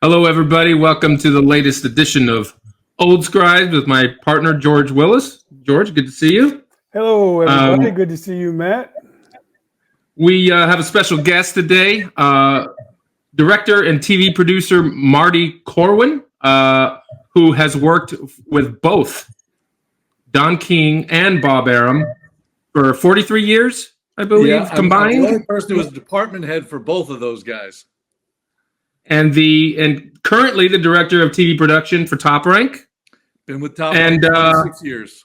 Hello, everybody. Welcome to the latest edition of Old Scribes with my partner, George Willis. George, good to see you. Hello, everybody. Good to see you, Matt. We have a special guest today, director and TV producer Marty Corwin, who has worked with both Don King and Bob Arum for 43 years, I believe, combined. I'm the only person who was department head for both of those guys. And currently the director of TV production for Top Rank. Been with Top Rank for 26 years.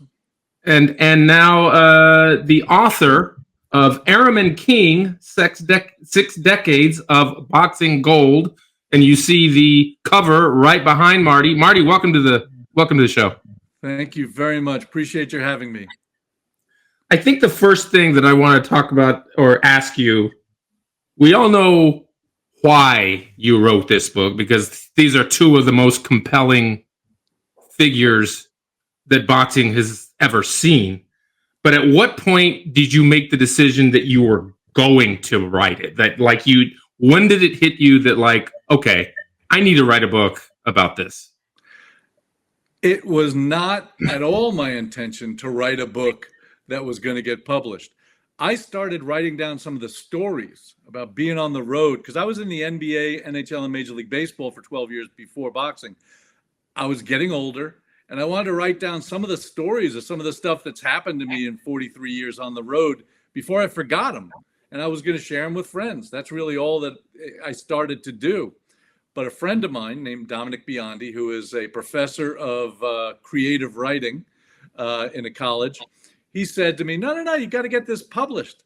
And now the author of Arum and King, 6 Decades of Boxing Gold. And you see the cover right behind Marty. Marty, welcome to the show. Thank you very much. Appreciate your having me. I think the first thing that I want to talk about or ask you, we all know why you wrote this book, because these are two of the most compelling figures that boxing has ever seen. But at what point did you make the decision that you were going to write it? When did it hit you that okay, I need to write a book about this? It was not at all my intention to write a book that was going to get published. I started writing down some of the stories about being on the road because I was in the NBA, NHL, and Major League Baseball for 12 years before boxing. I was getting older, and I wanted to write down some of the stories of some of the stuff that's happened to me in 43 years on the road before I forgot them. And I was going to share them with friends. That's really all that I started to do. But a friend of mine named Dominic Biondi, who is a professor of creative writing in a college, he said to me, no, you got to get this published.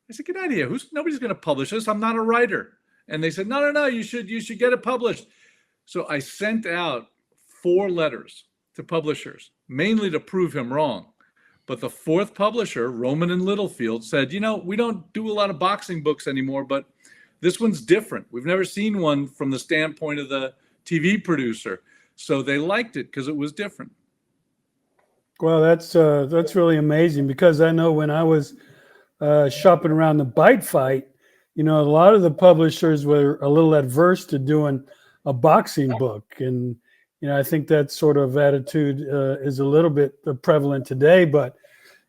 I said, get out of here. Nobody's going to publish this. I'm not a writer. And they said, no, you should get it published. So I sent out 4 letters to publishers, mainly to prove him wrong. But the 4th publisher, Roman and Littlefield, said, we don't do a lot of boxing books anymore, but this one's different. We've never seen one from the standpoint of the TV producer. So they liked it because it was different. Well, that's really amazing, because I know when I was shopping around the Bite Fight, a lot of the publishers were a little adverse to doing a boxing book. And, I think that sort of attitude is a little bit prevalent today. But,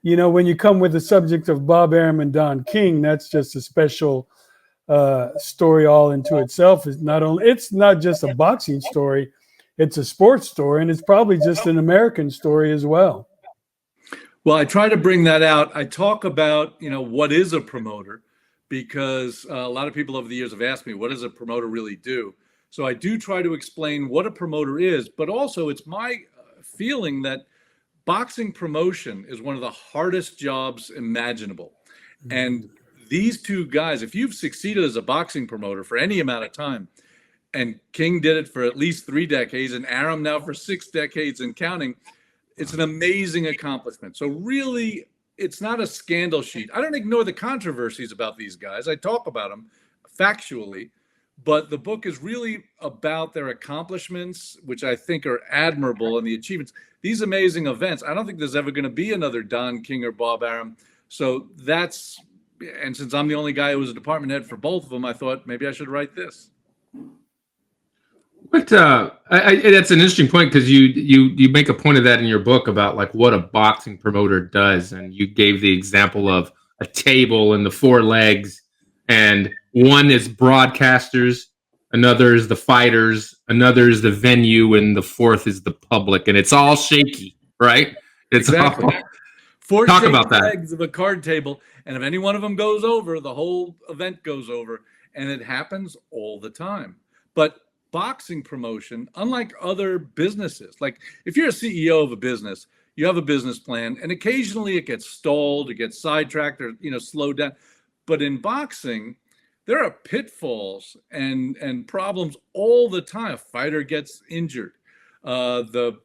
when you come with the subject of Bob Arum and Don King, that's just a special story all into itself. It's not just a boxing story. It's a sports story, and it's probably just an American story as well. Well, I try to bring that out. I talk about, what is a promoter, because a lot of people over the years have asked me, what does a promoter really do? So I do try to explain what a promoter is, but also it's my feeling that boxing promotion is one of the hardest jobs imaginable. Mm-hmm. And these 2 guys, if you've succeeded as a boxing promoter for any amount of time, and King did it for at least 3 decades, and Arum now for 6 decades and counting, it's an amazing accomplishment. So really, it's not a scandal sheet. I don't ignore the controversies about these guys. I talk about them factually, but the book is really about their accomplishments, which I think are admirable, and the achievements. These amazing events. I don't think there's ever going to be another Don King or Bob Arum. So and since I'm the only guy who was a department head for both of them, I thought maybe I should write this. But that's an interesting point, because you make a point of that in your book about what a boxing promoter does, and you gave the example of a table and the 4 legs, and one is broadcasters, another is the fighters, another is the venue, and the 4th is the public, and it's all shaky, right? It's exactly. all, 4 talk about that. legs of a card table, and if any one of them goes over, the whole event goes over, and it happens all the time. But boxing promotion, unlike other businesses, like if you're a CEO of a business, you have a business plan, and occasionally it gets stalled, it gets sidetracked, or slowed down. But in boxing, there are pitfalls and problems all the time. A fighter gets injured. The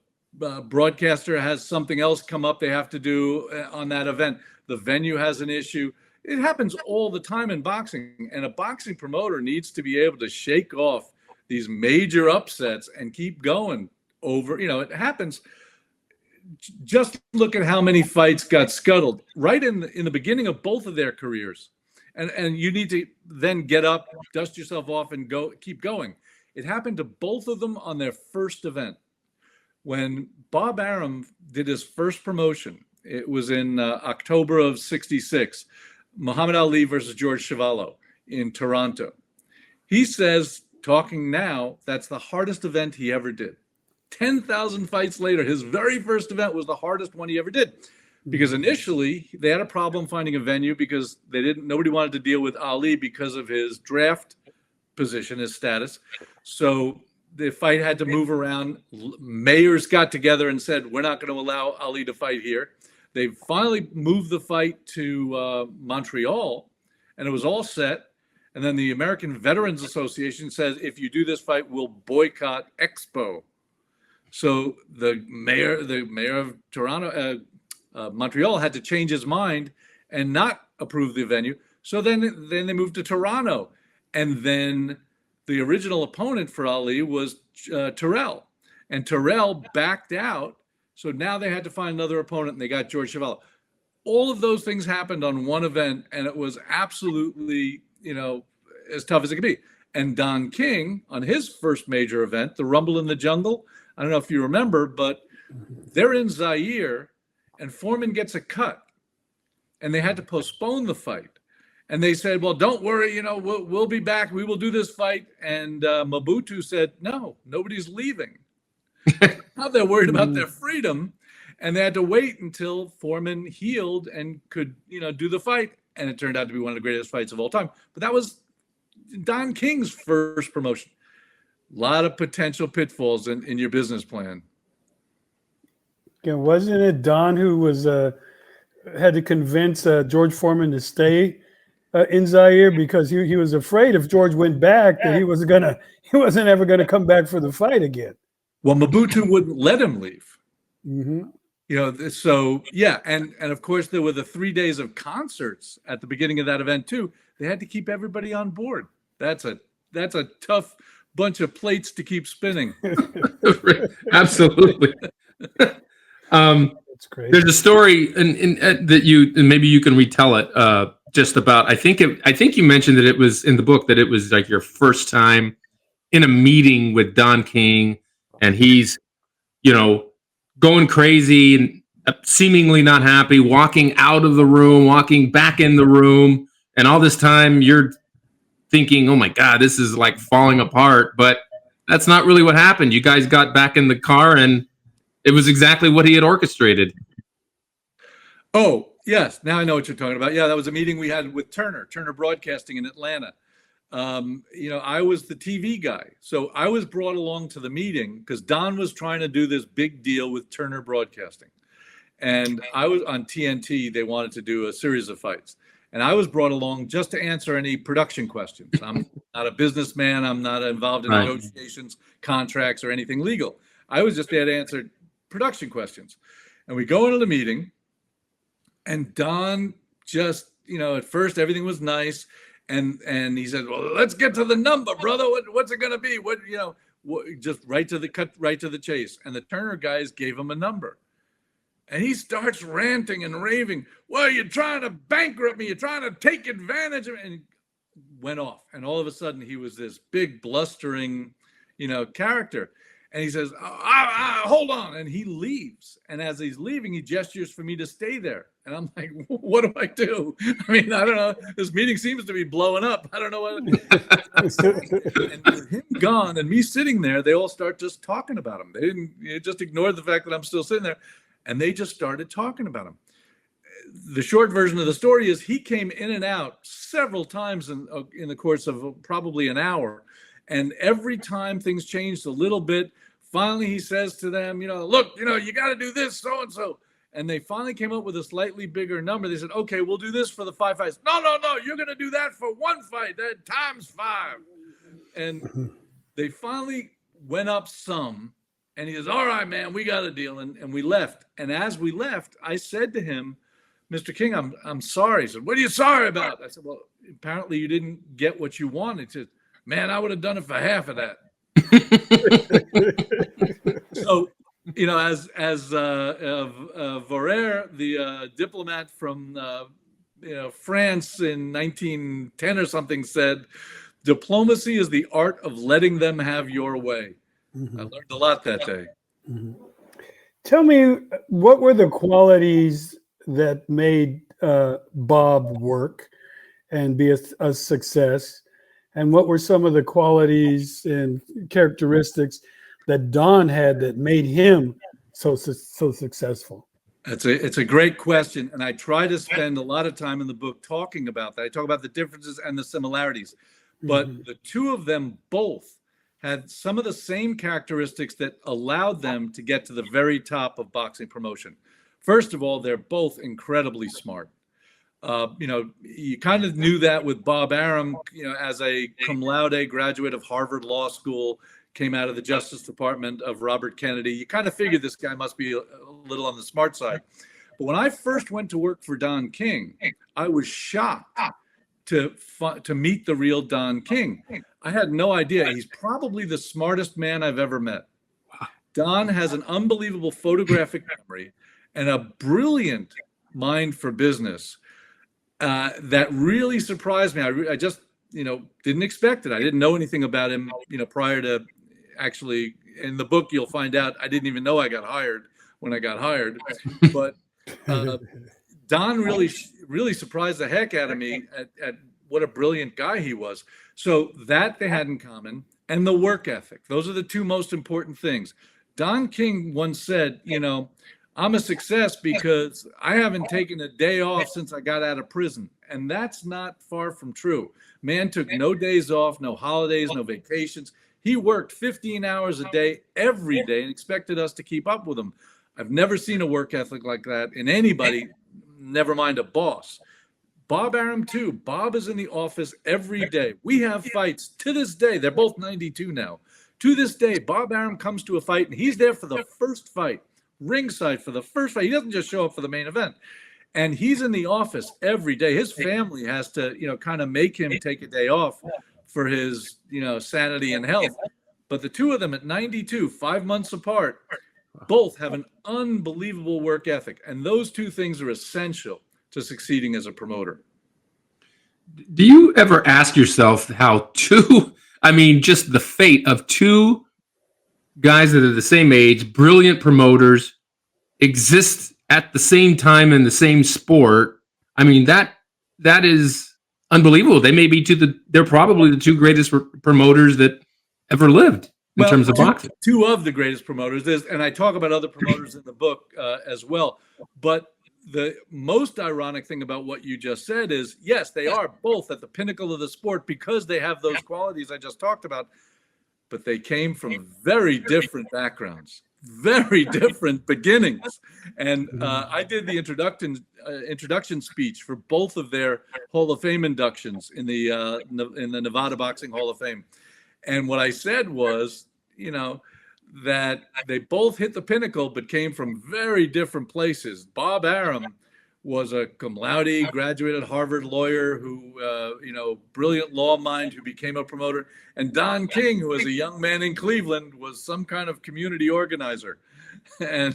broadcaster has something else come up they have to do on that event. The venue has an issue. It happens all the time in boxing, and a boxing promoter needs to be able to shake off these major upsets and keep going over. It happens. Just look at how many fights got scuttled right in the beginning of both of their careers. And you need to then get up, dust yourself off, and keep going. It happened to both of them on their first event. When Bob Arum did his first promotion, it was in October of '66, Muhammad Ali versus George Chuvalo in Toronto. He says, talking now, that's the hardest event he ever did. 10,000 fights later, his very first event was the hardest one he ever did. Because initially they had a problem finding a venue because nobody wanted to deal with Ali because of his draft position, his status. So the fight had to move around. Mayors got together and said, we're not going to allow Ali to fight here. They finally moved the fight to Montreal, and it was all set. And then the American Veterans Association says, if you do this fight, we'll boycott Expo. So the mayor of Toronto, Montreal, had to change his mind and not approve the venue. So then they moved to Toronto. And then the original opponent for Ali was Terrell. And Terrell backed out. So now they had to find another opponent, and they got George Chuvalo. All of those things happened on one event, and it was absolutely, as tough as it could be. And Don King, on his first major event, the Rumble in the Jungle, I don't know if you remember, but they're in Zaire, and Foreman gets a cut, and they had to postpone the fight. And they said, well, don't worry, we'll be back. We will do this fight. And Mobutu said, no, nobody's leaving. Now they're worried about their freedom, and they had to wait until Foreman healed and could, do the fight. And it turned out to be one of the greatest fights of all time. But that was Don King's first promotion. A lot of potential pitfalls in your business plan. Yeah, wasn't it Don who was had to convince George Foreman to stay in Zaire because he was afraid if George went back that he wasn't ever gonna come back for the fight again. Well, Mobutu wouldn't let him leave. Mm-hmm. So yeah, and of course there were the 3 days of concerts at the beginning of that event too. They had to keep everybody on board. That's a tough bunch of plates to keep spinning. Absolutely. That's great. There's a story that maybe you can retell it. Just about. I think you mentioned that it was in the book that it was like your first time in a meeting with Don King, and he's, going crazy and seemingly not happy, walking out of the room, walking back in the room, and all this time you're thinking, oh my God, this is like falling apart. But that's not really what happened. You guys got back in the car, and it was exactly what he had orchestrated. Oh, yes. Now I know what you're talking about. Yeah, that was a meeting we had with Turner Broadcasting in Atlanta. I was the TV guy. So I was brought along to the meeting because Don was trying to do this big deal with Turner Broadcasting. And I was on TNT. They wanted to do a series of fights. And I was brought along just to answer any production questions. I'm not a businessman. I'm not involved in negotiations, contracts, or anything legal. I was just there to answer production questions. And we go into the meeting, and Don just, at first everything was nice. And he said, well, let's get to the number, brother. What's it going to be? Just right to the chase. And the Turner guys gave him a number. And he starts ranting and raving. Well, you're trying to bankrupt me. You're trying to take advantage of me. And he went off. And all of a sudden, he was this big, blustering, character. And he says, hold on. And he leaves. And as he's leaving, he gestures for me to stay there. And I'm like, what do I do? I mean, I don't know. This meeting seems to be blowing up. I don't know what. And with him gone and me sitting there, they all start just talking about him. They just ignored the fact that I'm still sitting there. And they just started talking about him. The short version of the story is he came in and out several times in the course of probably an hour. And every time things changed a little bit, finally he says to them, look, you got to do this, so-and-so. And they finally came up with a slightly bigger number. They said, okay, we'll do this for the 5 fights. No, you're going to do that for one fight, that times 5. And they finally went up some. And he says, all right, man, we got a deal. And we left. And as we left, I said to him, Mr. King, I'm sorry. He said, what are you sorry about? I said, well, apparently you didn't get what you wanted. He said, man, I would have done it for half of that. So, as Vorer, the diplomat from France in 1910 or something, said, Diplomacy is the art of letting them have your way. Mhm. I learned a lot that day. Mhm. Tell me, what were the qualities that made Bob work and be a success? And what were some of the qualities and characteristics that Don had that made him so successful? It's a great question, and I try to spend a lot of time in the book talking about that. I talk about the differences and the similarities, but Mhm. the two of them both had some of the same characteristics that allowed them to get to the very top of boxing promotion. First of all, they're both incredibly smart. You kind of knew that with Bob Arum, as a cum laude graduate of Harvard Law School, came out of the Justice Department of Robert Kennedy. You kind of figured this guy must be a little on the smart side. But when I first went to work for Don King, I was shocked to meet the real Don King. I had no idea. He's probably the smartest man I've ever met. Don has an unbelievable photographic memory and a brilliant mind for business. That really surprised me. I just, didn't expect it. I didn't know anything about him, prior to actually in the book. You'll find out I didn't even know I got hired when I got hired. But Don really surprised the heck out of me at what a brilliant guy he was. So that they had in common, and the work ethic. Those are the two most important things. Don King once said, I'm a success because I haven't taken a day off since I got out of prison. And that's not far from true. Man took no days off, no holidays, no vacations. He worked 15 hours a day every day and expected us to keep up with him. I've never seen a work ethic like that in anybody, never mind a boss. Bob Arum, too. Bob is in the office every day. We have fights to this day. They're both 92 now. To this day, Bob Arum comes to a fight, and he's there for the first fight. Ringside for the first fight. He doesn't just show up for the main event. And he's in the office every day. His family has to, kind of make him take a day off for his, sanity and health. But the two of them at 92, 5 months apart, both have an unbelievable work ethic. And those two things are essential to succeeding as a promoter. Do you ever ask yourself how just the fate of two guys that are the same age, brilliant promoters, exist at the same time in the same sport? I mean, that is unbelievable. They may be they're probably the two greatest promoters that ever lived in terms of boxing. Two of the greatest promoters, and I talk about other promoters in the book as well. But the most ironic thing about what you just said is, yes, they are both at the pinnacle of the sport because they have those qualities I just talked about. But they came from very different backgrounds, very different beginnings. And I did the introduction speech for both of their Hall of Fame inductions in the Nevada Boxing Hall of Fame. And what I said was, that they both hit the pinnacle, but came from very different places. Bob Arum was a cum laude, graduated Harvard lawyer who, brilliant law mind who became a promoter. And Don King, who was a young man in Cleveland, was some kind of community organizer. And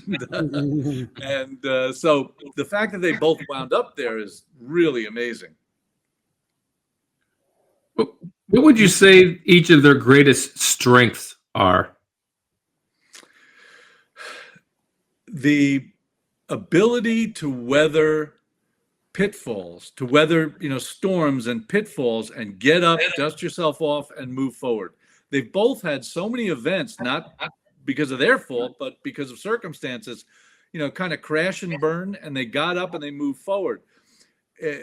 so the fact that they both wound up there is really amazing. What would you say each of their greatest strengths are? The ability to weather pitfalls, to weather, storms and pitfalls, and get up, dust yourself off, and move forward. They've both had so many events, not because of their fault, but because of circumstances, kind of crash and burn, and they got up and they moved forward.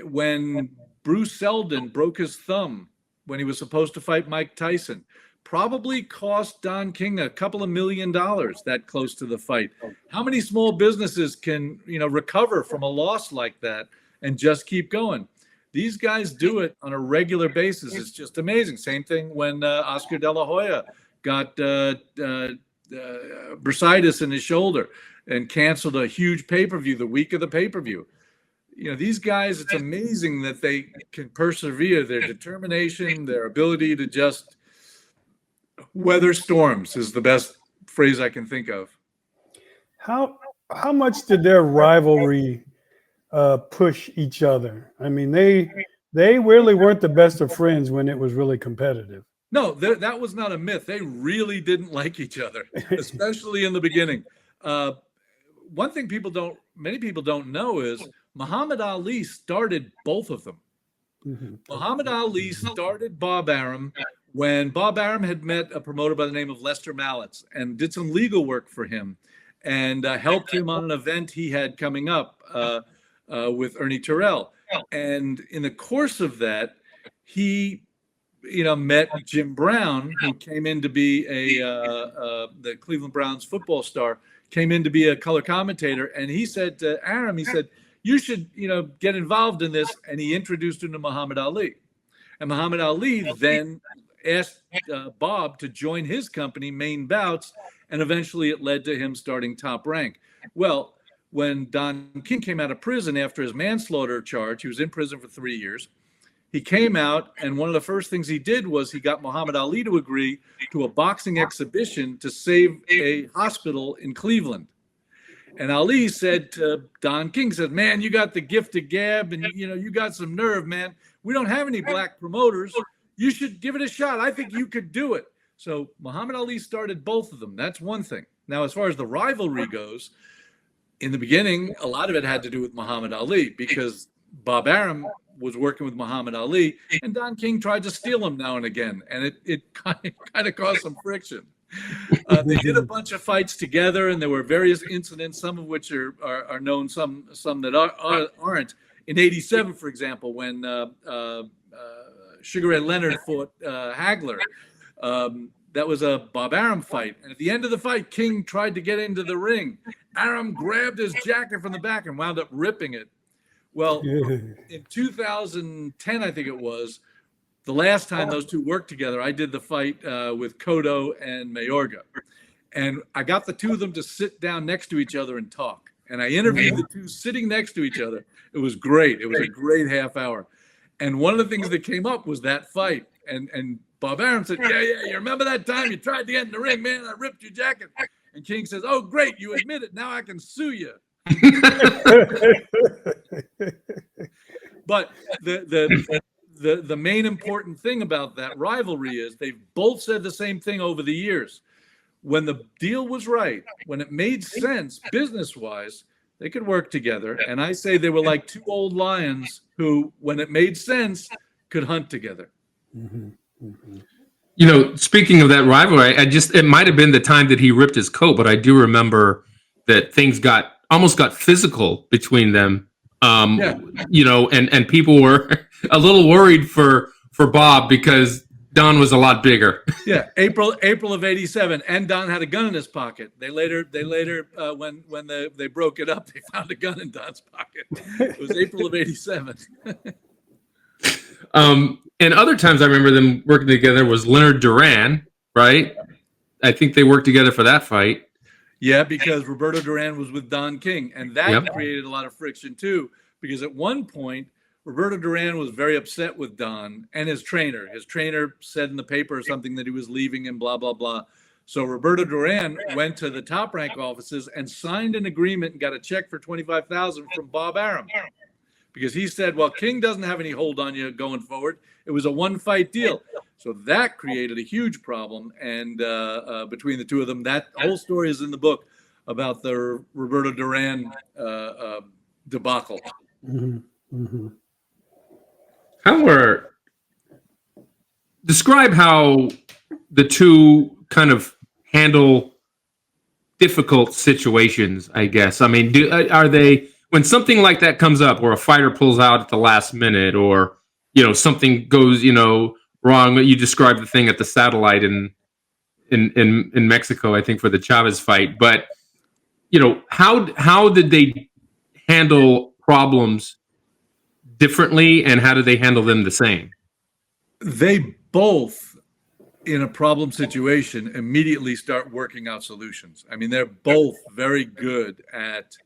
When Bruce Seldon broke his thumb when he was supposed to fight Mike Tyson, probably cost Don King a couple of $1 million that close to the fight. How many small businesses can, recover from a loss like that and just keep going? These guys do it on a regular basis. It's just amazing. Same thing when Oscar De La Hoya got bursitis in his shoulder and canceled a huge pay-per-view the week of the pay-per-view. These guys, it's amazing that they can persevere. Their determination, their ability to just weather storms is the best phrase I can think of. How much did their rivalry push each other? I mean, they They really weren't the best of friends when it was really competitive. No, that was not a myth. They really didn't like each other, especially in the beginning. One thing many people don't know is Muhammad Ali started both of them. Muhammad Ali started Bob Arum when Bob Arum had met a promoter by the name of Lester Mallets and did some legal work for him and helped him on an event he had coming up with Ernie Terrell. And in the course of that, he met Jim Brown, who came in to be the Cleveland Browns football star, came in to be a color commentator. And he said to Arum, he said, you should, get involved in this. And he introduced him to Muhammad Ali. And Muhammad Ali then asked Bob to join his company, Main Bouts, and eventually it led to him starting Top Rank. Well, when Don King came out of prison after his manslaughter charge, he was in prison for 3 years. He came out, and one of the first things he did was he got Muhammad Ali to agree to a boxing exhibition to save a hospital in Cleveland. And Ali said to Don King, said, man, you got the gift of gab, and you got some nerve, man. We don't have any black promoters. You should give it a shot. I think you could do it. So Muhammad Ali started both of them. That's one thing. Now, as far as the rivalry goes, in the beginning, a lot of it had to do with Muhammad Ali because Bob Arum was working with Muhammad Ali, and Don King tried to steal him now and again, and it kind of caused some friction. They did a bunch of fights together, and there were various incidents, some of which are known, some that aren't. In '87, for example, when Sugar Ray Leonard fought Hagler, that was a Bob Arum fight, and at the end of the fight, King tried to get into the ring. Arum grabbed his jacket from the back and wound up ripping it. Well, in 2010, I think it was, the last time those two worked together, I did the fight with Cotto and Mayorga. And I got the two of them to sit down next to each other and talk. And I interviewed the two sitting next to each other. It was great. It was a great half hour. And one of the things that came up was that fight. And Bob Arum said, yeah, you remember that time you tried to get in the ring, man? I ripped your jacket. And King says, oh, great, you admit it. Now I can sue you. But the main important thing about that rivalry is they've both said the same thing over the years. When the deal was right, when it made sense business-wise, they could work together. And I say they were like two old lions who, when it made sense, could hunt together. Speaking of that rivalry, it might have been the time that he ripped his coat, but I do remember that things almost got physical between them. And people were a little worried for Bob because Don was a lot bigger. Yeah, April of '87, and Don had a gun in his pocket. They later when they broke it up, they found a gun in Don's pocket. It was April of '87. And other times I remember them working together was Leonard Duran, right? I think they worked together for that fight. Yeah, because Roberto Duran was with Don King, and that created a lot of friction too. Because at one point, Roberto Duran was very upset with Don and his trainer. His trainer said in the paper or something that he was leaving and blah, blah, blah. So Roberto Duran went to the Top Rank offices and signed an agreement and got a check for $25,000 from Bob Arum. Because he said, well, King doesn't have any hold on you going forward. It was a one-fight deal. So that created a huge problem. And between the two of them, that whole story is in the book about the Roberto Duran debacle. Describe how the two kind of handle difficult situations, I guess. I mean, are they, when something like that comes up or a fighter pulls out at the last minute or, something goes, wrong, you described the thing at the Satellite in Mexico, I think, for the Chavez fight. But, how did they handle problems differently, and how do they handle them the same? They both, in a problem situation, immediately start working out solutions. I mean, they're both very good at,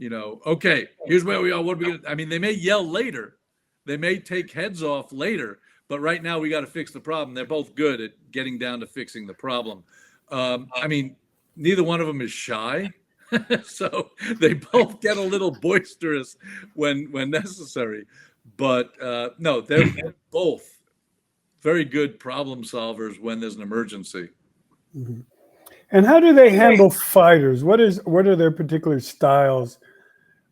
okay, here's where we are. What are we going to? I mean, they may yell later, they may take heads off later, but right now we got to fix the problem. They're both good at getting down to fixing the problem. I mean, neither one of them is shy. So they both get a little boisterous when necessary. But no, they're both very good problem solvers when there's an emergency. Mhm. And how do they handle fighters? What are their particular styles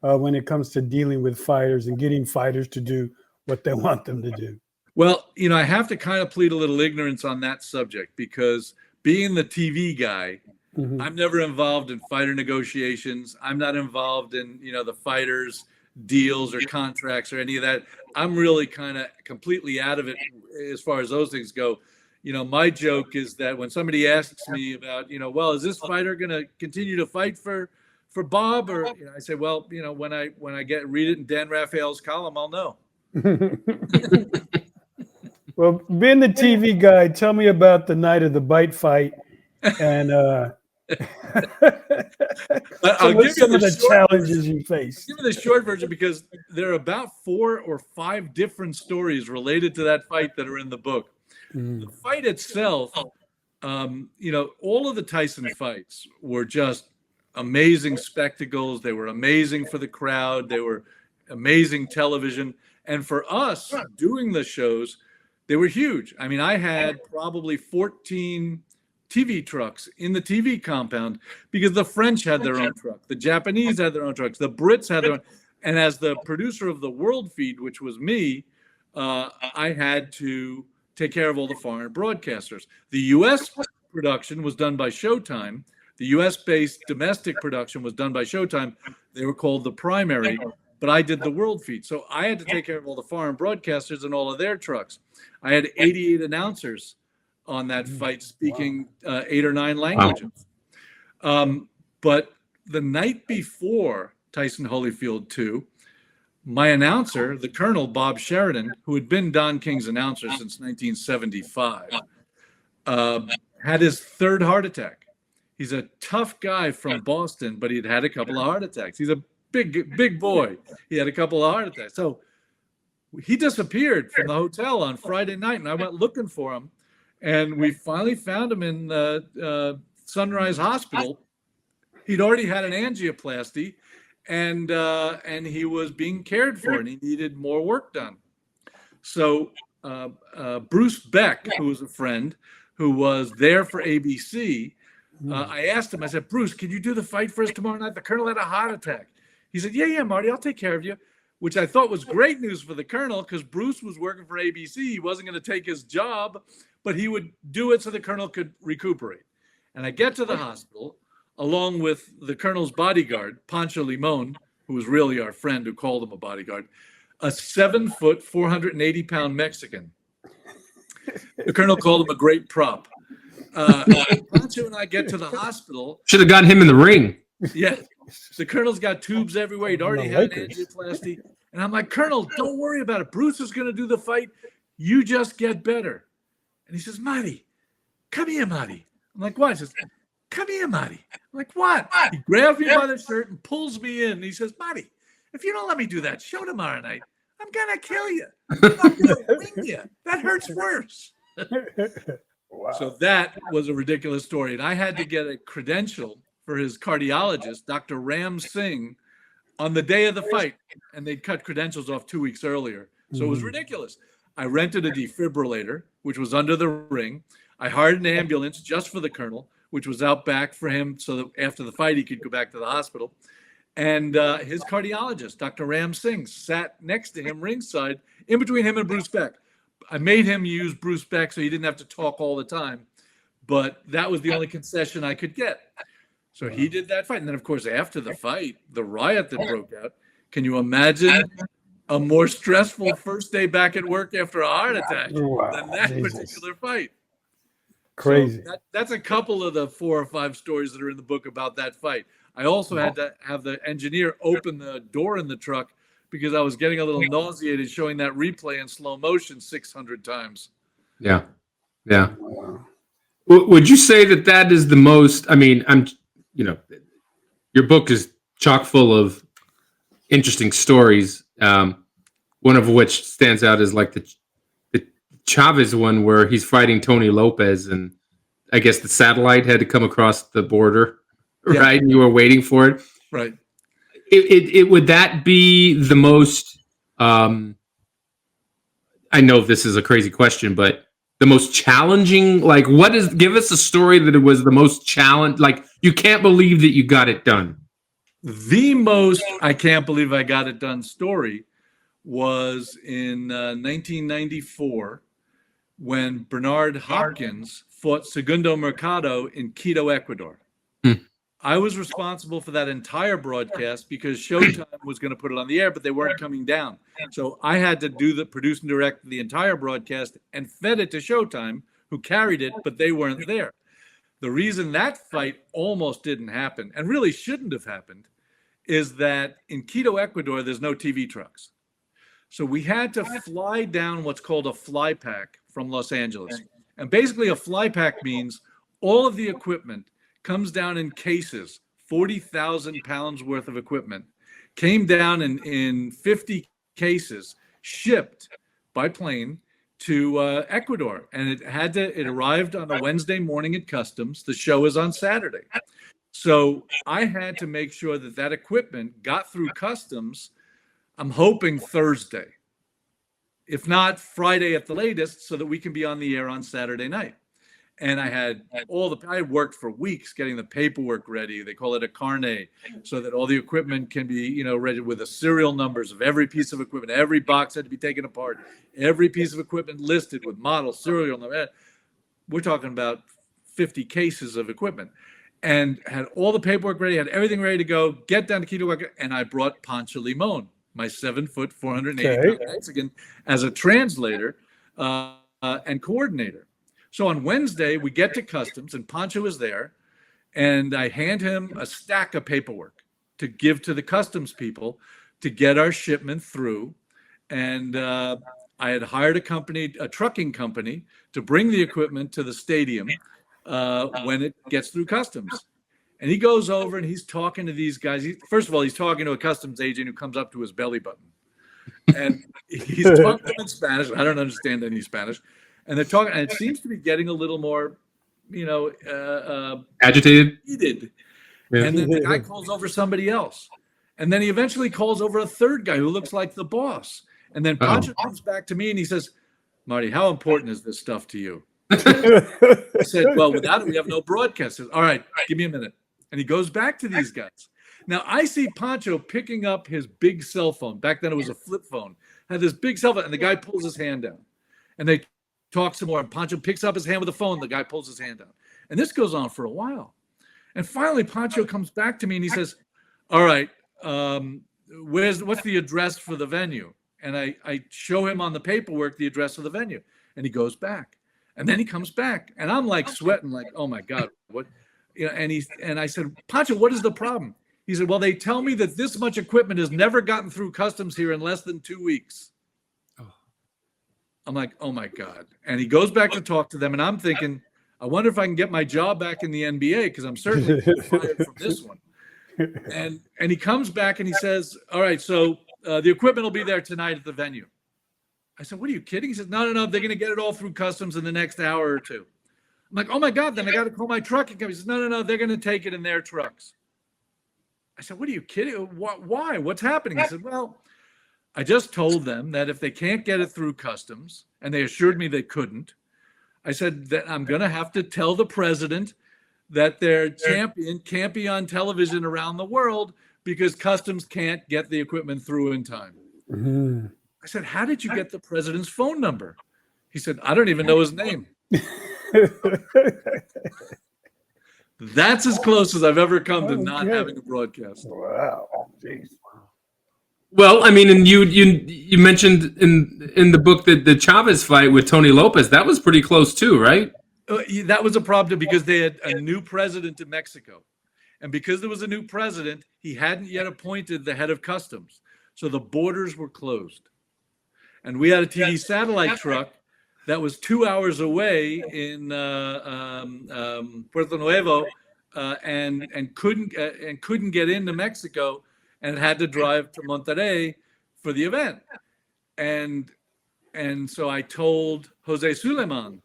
when it comes to dealing with fighters and getting fighters to do what they want them to do? Well, I have to kind of plead a little ignorance on that subject because being the TV guy, Mhm. I'm never involved in fighter negotiations. I'm not involved in, the fighters' deals or contracts or any of that. I'm really kind of completely out of it as far as those things go. My joke is that when somebody asks me about, well, is this fighter going to continue to fight for Bob? Or I say, well, when I read it in Dan Raphael's column, I'll know. Well, being the TV guy, tell me about the night of the bite fight and I'll some of the challenges you faced. Give me the short version because there are about 4 or 5 different stories related to that fight that are in the book. The fight itself, all of the Tyson fights were just amazing spectacles. They were amazing for the crowd. They were amazing television. And for us doing the shows, they were huge. I mean, I had probably 14 TV trucks in the TV compound because the French had their own truck. The Japanese had their own trucks. The Brits had their own. And as the producer of the World Feed, which was me, I had to take care of all the foreign broadcasters. The U.S. production was done by Showtime. The U.S.-based domestic production was done by Showtime. They were called the primary, but I did the World Feed. So I had to take care of all the foreign broadcasters and all of their trucks. I had 88 announcers on that fight speaking 8 or 9 languages. But the night before Tyson Holyfield 2, my announcer, the Colonel, Bob Sheridan, who had been Don King's announcer since 1975, had his 3rd heart attack. He's a tough guy from Boston, but he'd had a couple of heart attacks. He's a big boy. He had a couple of heart attacks. So he disappeared from the hotel on Friday night, and I went looking for him. And we finally found him in Sunrise Hospital. He'd already had an angioplasty, and he was being cared for, and he needed more work done. So Bruce Beck, who was a friend, who was there for ABC, I asked him, I said, Bruce, can you do the fight for us tomorrow night? The Colonel had a heart attack. He said, yeah, Marty, I'll take care of you, which I thought was great news for the Colonel because Bruce was working for ABC. He wasn't going to take his job, but he would do it so the Colonel could recuperate. And I get to the hospital along with the Colonel's bodyguard, Pancho Limon, who was really our friend who called him a bodyguard, a 7-foot, 480-pound Mexican. The Colonel called him a great prop. Pancho and I get to the hospital. Should have gotten him in the ring. Yeah. The Colonel's got tubes everywhere. He'd already had an angioplasty. And I'm like, Colonel, don't worry about it. Bruce is going to do the fight. You just get better. And he says, Marty, come here, Marty. I'm like, what? He says, come here, Marty. I'm like, what? He grabs me by the shirt and pulls me in. And he says, Marty, if you don't let me do that show tomorrow night, I'm going to kill you. I'm going to wing you. That hurts worse. Wow. So that was a ridiculous story. And I had to get a credential for his cardiologist, Dr. Ram Singh, on the day of the fight. And they'd cut credentials off 2 weeks earlier. So it was ridiculous. I rented a defibrillator, which was under the ring. I hired an ambulance just for the Colonel, which was out back for him so that after the fight, he could go back to the hospital. And his cardiologist, Dr. Ram Singh, sat next to him ringside in between him and Bruce Beck. I made him use Bruce Beck so he didn't have to talk all the time. But that was the only concession I could get. So he did that fight. And then, of course, after the fight, the riot that broke out. Can you imagine a more stressful first day back at work after a heart attack than that particular fight? Crazy. So that's a couple of the 4 or 5 stories that are in the book about that fight. I also had to have the engineer open the door in the truck because I was getting a little nauseated showing that replay in slow motion 600 times. Yeah. Yeah. Would you say that is the most, I mean, your book is chock full of interesting stories. One of which stands out is like the Chavez one where he's fighting Tony Lopez, and I guess the satellite had to come across the border Yeah. right? And you were waiting for it. Right. It would that be the most? I know this is a crazy question, but the most challenging. Like, what is? Give us a story that it was the most challenge. Like, you can't believe that you got it done. The most I can't believe I got it done story was in 1994 when Bernard Hopkins fought Segundo Mercado in Quito, Ecuador. Hmm. I was responsible for that entire broadcast because Showtime was going to put it on the air, but they weren't coming down. So I had to produce and direct the entire broadcast and fed it to Showtime, who carried it, but they weren't there. The reason that fight almost didn't happen, and really shouldn't have happened, is that in Quito, Ecuador, there's no TV trucks. So we had to fly down what's called a fly pack from Los Angeles. And basically a fly pack means all of the equipment comes down in cases, 40,000 pounds worth of equipment, came down in 50 cases, shipped by plane to Ecuador. And it arrived on a Wednesday morning at customs. The show is on Saturday. So I had to make sure that that equipment got through customs. I'm hoping Thursday, if not Friday at the latest, so that we can be on the air on Saturday night. And I had I worked for weeks getting the paperwork ready. They call it a carnet, so that all the equipment can be, ready with the serial numbers of every piece of equipment. Every box had to be taken apart. Every piece of equipment listed with model, serial number. We're talking about 50 cases of equipment. And had all the paperwork ready, had everything ready to go, get down to Quito, and I brought Pancho Limon, my 7-foot, 480-pound Mexican, as a translator and coordinator. So on Wednesday, we get to customs, and Pancho is there, and I hand him a stack of paperwork to give to the customs people to get our shipment through. And I had hired a trucking company, to bring the equipment to the stadium when it gets through customs. And he goes over and he's talking to these guys. First of all, he's talking to a customs agent who comes up to his belly button. And he's talking to them in Spanish. I don't understand any Spanish. And they're talking, and it seems to be getting a little more, Agitated. heated. Yeah. And then the guy calls over somebody else. And then he eventually calls over a third guy who looks like the boss. And then Pancho comes back to me and he says, "Marty, how important is this stuff to you?" I said, "Well, without it, we have no broadcast." Says, "All right, give me a minute." And he goes back to these guys. Now I see Pancho picking up his big cell phone. Back then it was a flip phone. Had this big cell phone, and the guy pulls his hand down. And they talk some more. And Pancho picks up his hand with the phone. The guy pulls his hand down. And this goes on for a while. And finally, Pancho comes back to me and he says, "All right, what's the address for the venue?" And I show him on the paperwork the address of the venue. And he goes back. And then he comes back. And I'm like sweating, like, oh my God, what? And I said, "Pancho, what is the problem?" He said, "Well, they tell me that this much equipment has never gotten through customs here in less than 2 weeks." I'm like, oh my God. And he goes back to talk to them. And I'm thinking, I wonder if I can get my job back in the NBA, because I'm certainly fired from this one. And he comes back and he says, "All right, so the equipment will be there tonight at the venue." I said, "What, are you kidding?" He says, no, they're going to get it all through customs in the next hour or two. I'm like, oh my God, then I got to call my trucking company. He says, no, they're going to take it in their trucks. I said, "What, are you kidding? Why? What's happening?" He said, "Well, I just told them that if they can't get it through customs," and they assured me they couldn't, I said that I'm going to have to tell the president that their champion can't be on television around the world because customs can't get the equipment through in time. Mhm. I said, "How did you get the president's phone number?" He said, "I don't even know his name." That's as close as I've ever come to not having a broadcast. Wow. Jeez. Well, I mean, and you mentioned in the book that the Chavez fight with Tony Lopez, that was pretty close too, right? That was a problem because they had a new president in Mexico. And because there was a new president, he hadn't yet appointed the head of customs. So the borders were closed. And we had a TV satellite truck that was 2 hours away in Puerto Nuevo and couldn't get into Mexico, and had to drive to Monterrey for the event. And so I told Jose Suleiman,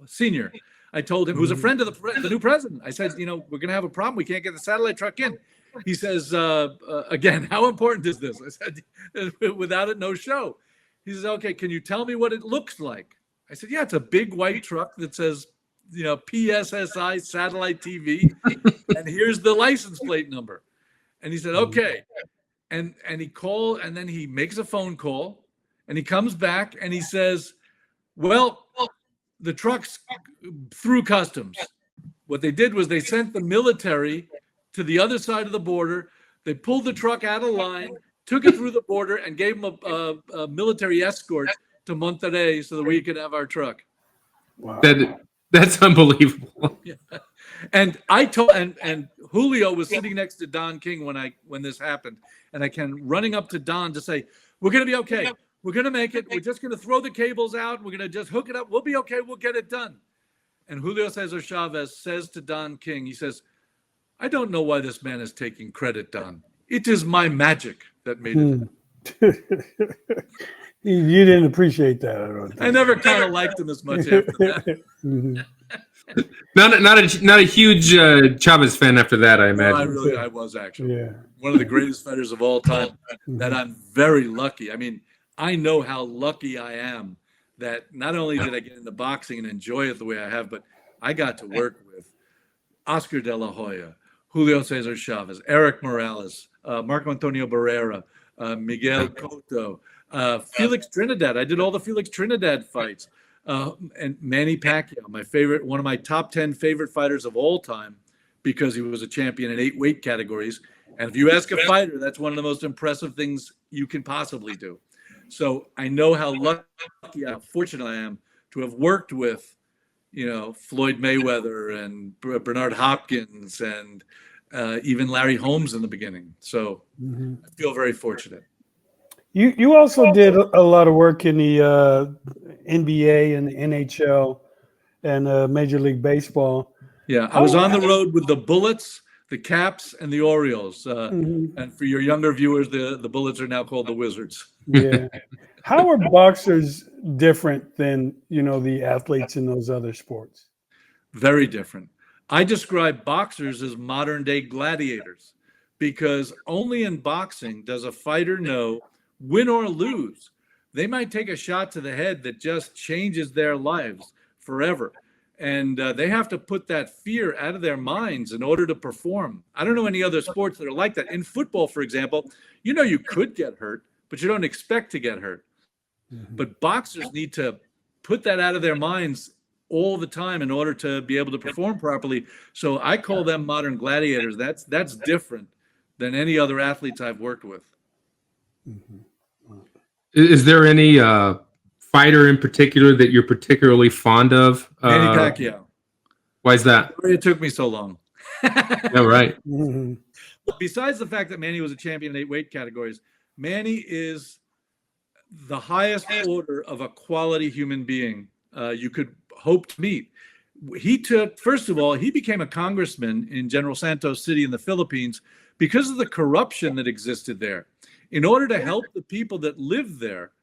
Senior, I told him, who's a friend of the new president. I said, we're going to have a problem. We can't get the satellite truck in. He says, again, how important is this? I said, without it, no show. He says, okay, can you tell me what it looks like? I said, yeah, it's a big white truck that says, PSSI satellite TV, and here's the license plate number. And he said, okay. And he called, and then he makes a phone call, and he comes back and he says, well, the truck's through customs. What they did was they sent the military to the other side of the border. They pulled the truck out of line, took it through the border, and gave him a military escort to Monterrey so that we could have our truck. Wow. That's unbelievable. Yeah. And I told, and Julio was sitting next to Don King when this happened, and I came running up to Don to say, we're going to be okay. We're going to make it. We're just going to throw the cables out. We're going to just hook it up. We'll be okay. We'll get it done. And Julio Cesar Chavez says to Don King, he says, I don't know why this man is taking credit, Don. It is my magic that made it. You didn't appreciate that. I never kind of liked him as much after that. Not a huge Chavez fan after that, I imagine. No, I was actually. Yeah. One of the greatest fighters of all time. That I'm very lucky. I mean, I know how lucky I am that not only did I get into boxing and enjoy it the way I have, but I got to work with Oscar De La Hoya, Julio Cesar Chavez, Eric Morales, Marco Antonio Barrera, Miguel Cotto, Felix Trinidad. I did all the Felix Trinidad fights. And Manny Pacquiao, one of my top 10 favorite fighters of all time, because he was a champion in 8 weight categories. And if you ask a fighter, that's one of the most impressive things you can possibly do. So I know how how fortunate I am to have worked with, Floyd Mayweather and Bernard Hopkins and even Larry Holmes in the beginning. So I feel very fortunate. You also did a lot of work in the NBA and the NHL and Major League Baseball. Yeah, I was on the road with the Bullets, the Caps, and the Orioles. And for your younger viewers, the Bullets are now called the Wizards. Yeah. How are boxers different than, the athletes in those other sports? Very different. I describe boxers as modern day gladiators because only in boxing does a fighter know, win or lose, they might take a shot to the head that just changes their lives forever. And they have to put that fear out of their minds in order to perform. I don't know any other sports that are like that. In football, for example, you could get hurt, but you don't expect to get hurt. But boxers need to put that out of their minds all the time in order to be able to perform properly. So I call them modern gladiators. That's different than any other athletes I've worked with. Is there any fighter in particular that you're particularly fond of? Manny Pacquiao. Why is that? Sorry it took me so long. Yeah, right. Besides the fact that Manny was a champion in 8 weight categories, Manny is the highest order of a quality human being you could hope to meet. First of all, he became a congressman in General Santos City in the Philippines because of the corruption that existed there. In order to help the people that lived there,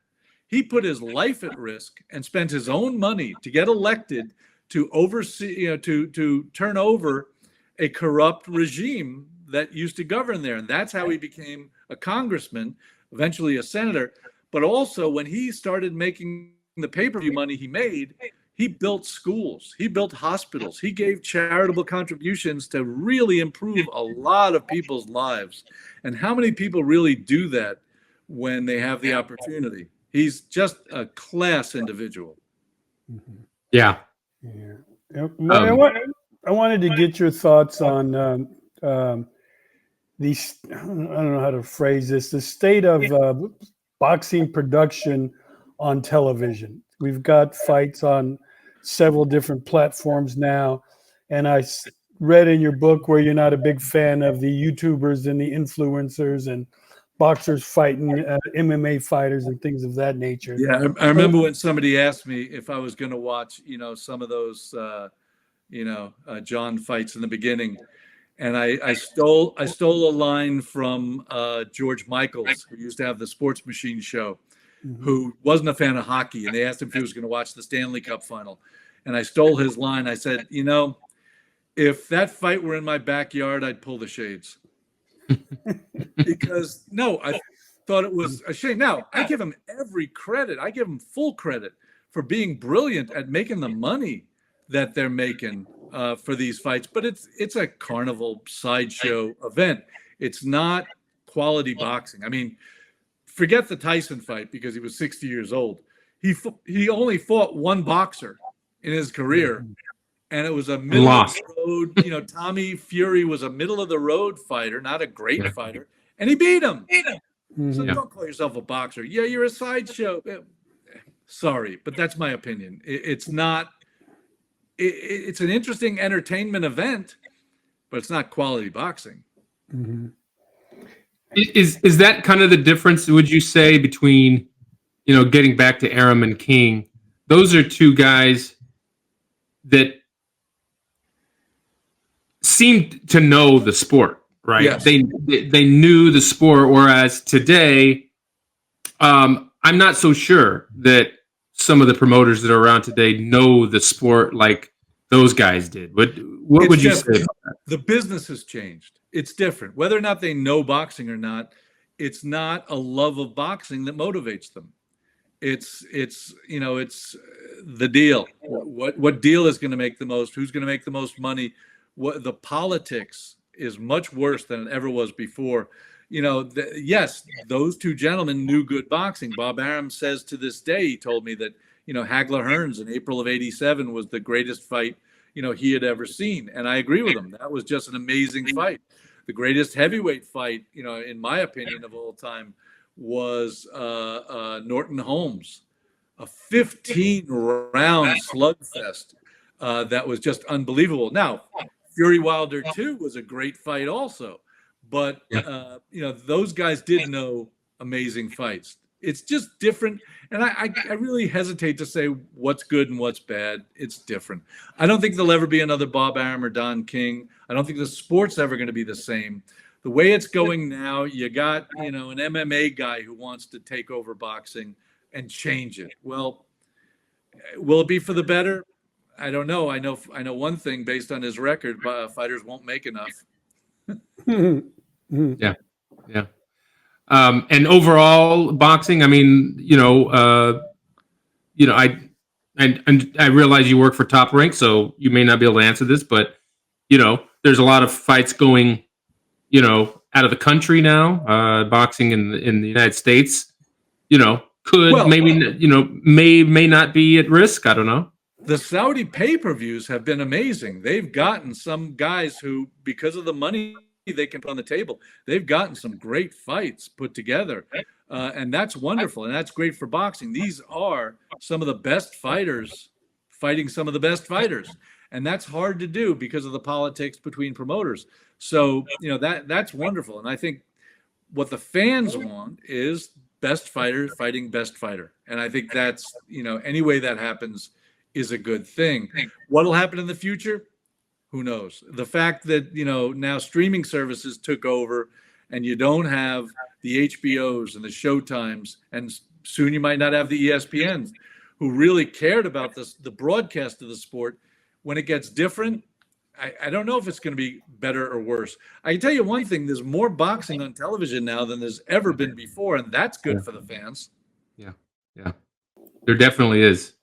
he put his life at risk and spent his own money to get elected to oversee, to turn over a corrupt regime that used to govern there. And that's how he became a congressman, eventually a senator. But also when he started making the pay-per-view money he made, he built schools, he built hospitals, he gave charitable contributions to really improve a lot of people's lives. And how many people really do that when they have the opportunity? He's just a class individual. Yeah. I wanted to get your thoughts on these, I don't know how to phrase this, the state of boxing production on television. We've got fights on several different platforms now. And I read in your book where you're not a big fan of the YouTubers and the influencers and boxers fighting MMA fighters and things of that nature. Yeah, I remember when somebody asked me if I was going to watch, some of those, John fights in the beginning. And I stole a line from George Michaels, who used to have the Sports Machine show, who wasn't a fan of hockey. And they asked him if he was going to watch the Stanley Cup final. and I stole his line. I said, if that fight were in my backyard, I'd pull the shades. Because no, I thought it was a shame. Now, I give him every credit. I give him full credit for being brilliant at making the money that they're making for these fights. But it's a carnival sideshow event. It's not quality boxing. I mean, forget the Tyson fight because he was 60 years old. He only fought one boxer in his career, and it was a middle of the road. Tommy Fury was a middle of the road fighter, not a great fighter, and he beat him. So don't call yourself a boxer. Yeah, you're a sideshow. Sorry, but that's my opinion. It's not. It's an interesting entertainment event, but it's not quality boxing. Mm-hmm. Is that kind of the difference, would you say, between, getting back to Arum and King? Those are two guys that seemed to know the sport, right? Yes. They knew the sport, whereas today, I'm not so sure that some of the promoters that are around today know the sport like those guys did. What would you say about that? The business has changed. It's different. Whether or not they know boxing or not, it's not a love of boxing that motivates them. It's the deal. What deal is going to make the most? Who's going to make the most money? What the politics is much worse than it ever was before. Yes, those two gentlemen knew good boxing. Bob Arum says to this day, he told me that, Hagler Hearns in April of '87 was the greatest fight, he had ever seen. And I agree with him. That was just an amazing fight. The greatest heavyweight fight, in my opinion, of all time was Norton Holmes, a 15-round slugfest that was just unbelievable. Now, Fury Wilder 2 was a great fight also. But, those guys did know amazing fights. It's just different. And I really hesitate to say what's good and what's bad. It's different. I don't think there'll ever be another Bob Arum or Don King. I don't think the sport's ever going to be the same. The way it's going now, you got, an MMA guy who wants to take over boxing and change it. Well, will it be for the better? I don't know. I know one thing based on his record, fighters won't make enough. Yeah. And overall boxing, I mean, I realize you work for Top Rank, so you may not be able to answer this, but there's a lot of fights going, out of the country now. Boxing in the United States, may not be at risk. I don't know. The Saudi pay-per-views have been amazing. They've gotten some guys who, because of the money they can put on the table, they've gotten some great fights put together. And that's wonderful. And that's great for boxing. These are some of the best fighters fighting some of the best fighters. And that's hard to do because of the politics between promoters. So, that's wonderful. And I think what the fans want is best fighter fighting best fighter. And I think that's, any way that happens is a good thing. What'll happen in the future? Who knows? The fact that, now streaming services took over and you don't have the HBOs and the Showtimes, and soon you might not have the ESPNs who really cared about the broadcast of the sport. When it gets different, I don't know if it's going to be better or worse. I can tell you one thing, there's more boxing on television now than there's ever been before, and that's good for the fans. Yeah. There definitely is.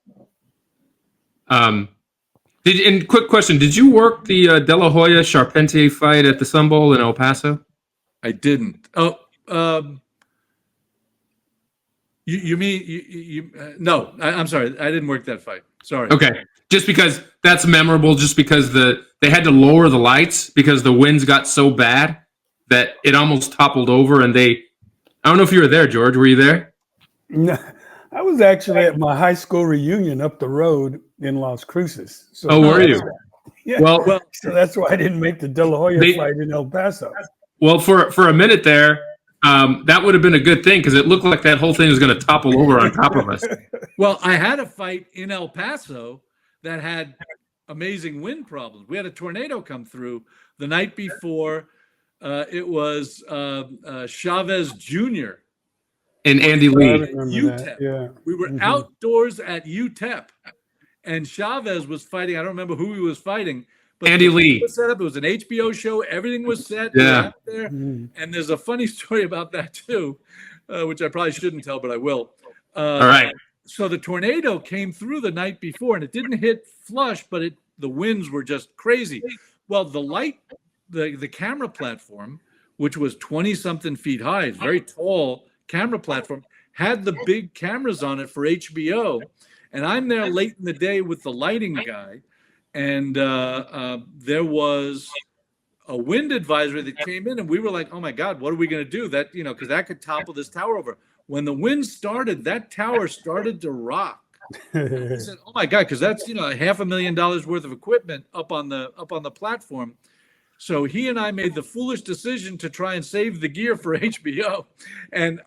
Quick question, did you work the De La Hoya Charpentier fight at the Sun Bowl in El Paso? I didn't. You mean no, I'm sorry. I didn't work that fight. Sorry. Okay. Just because that's memorable, just because they had to lower the lights because the winds got so bad that it almost toppled over, and I don't know if you were there, George. Were you there? No, I was actually at my high school reunion up the road in Las Cruces. So were you? Yeah. Well, so that's why I didn't make the De La Hoya fight in El Paso. Well, for a minute there, that would have been a good thing because it looked like that whole thing was going to topple over on top of us. Well, I had a fight in El Paso that had amazing wind problems. We had a tornado come through the night before. It was Chavez Jr. and Andy Lee. UTEP. Yeah. We were outdoors at UTEP, and Chavez was fighting. I don't remember who he was fighting, but Andy Lee. It was set up. It was an HBO show. Everything was set. Yeah. We were out there. And there's a funny story about that too, which I probably shouldn't tell, but I will. All right. So the tornado came through the night before, and it didn't hit flush, but the winds were just crazy. Well, the camera platform, which was 20-something feet high, very tall camera platform, had the big cameras on it for HBO. And I'm there late in the day with the lighting guy, and there was a wind advisory that came in, and we were like, oh my God, what are we going to do? That, because that could topple this tower over. When the wind started, that tower started to rock. I said, oh my God, because that's, $500,000 worth of equipment up on the platform. So he and I made the foolish decision to try and save the gear for HBO. And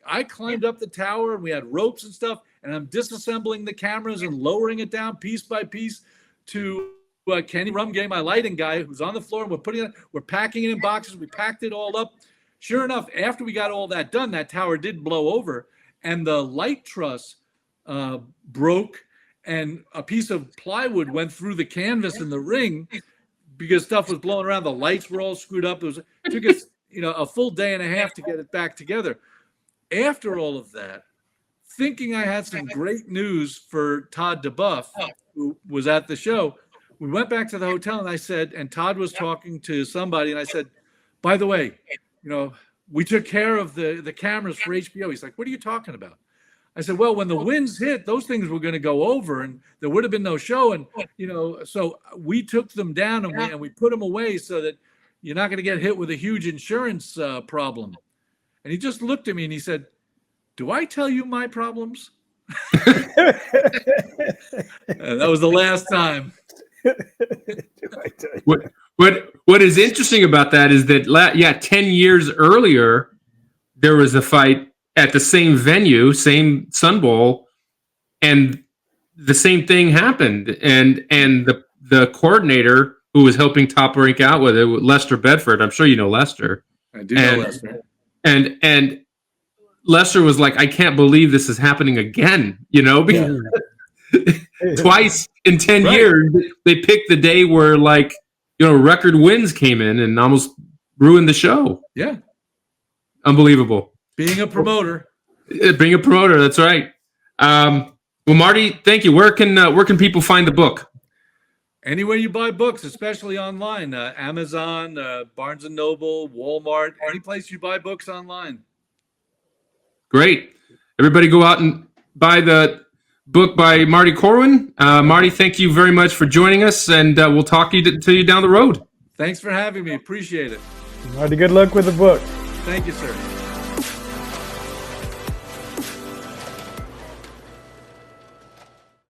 I climbed up the tower, and we had ropes and stuff, and I'm disassembling the cameras and lowering it down piece by piece to Kenny Rumgay, my lighting guy, who's on the floor, and we're packing it in boxes. We packed it all up. Sure enough, after we got all that done, that tower did blow over, and the light truss broke, and a piece of plywood went through the canvas in the ring because stuff was blowing around. The lights were all screwed up. It took us, a full day and a half to get it back together. After all of that, thinking I had some great news for Todd DeBuff, who was at the show, we went back to the hotel, and I said, and Todd was talking to somebody, and I said, by the way, we took care of the cameras for HBO. He's like, what are you talking about? I said, well, when the winds hit, those things were going to go over, and there would have been no show. And, so we took them down, and we put them away so that you're not going to get hit with a huge insurance problem. And he just looked at me and he said, do I tell you my problems? And that was the last time. What is interesting about that is that 10 years earlier there was a fight at the same venue, same Sun Bowl, and the same thing happened. And the coordinator who was helping Top Rank out with it, Lester Bedford, I'm sure you know Lester. I do know Lester. And Lester was like, I can't believe this is happening again, because twice in 10 years, they picked the day where record wins came in and almost ruined the show. Yeah. Unbelievable. Being a promoter. That's right. Well, Marty, thank you. Where can people find the book? Anywhere you buy books, especially online, Amazon, Barnes & Noble, Walmart, any place you buy books online. Great. Everybody go out and buy the book by Marty Corwin. Marty, thank you very much for joining us, and we'll talk to you down the road. Thanks for having me. Appreciate it. Marty, good luck with the book. Thank you, sir.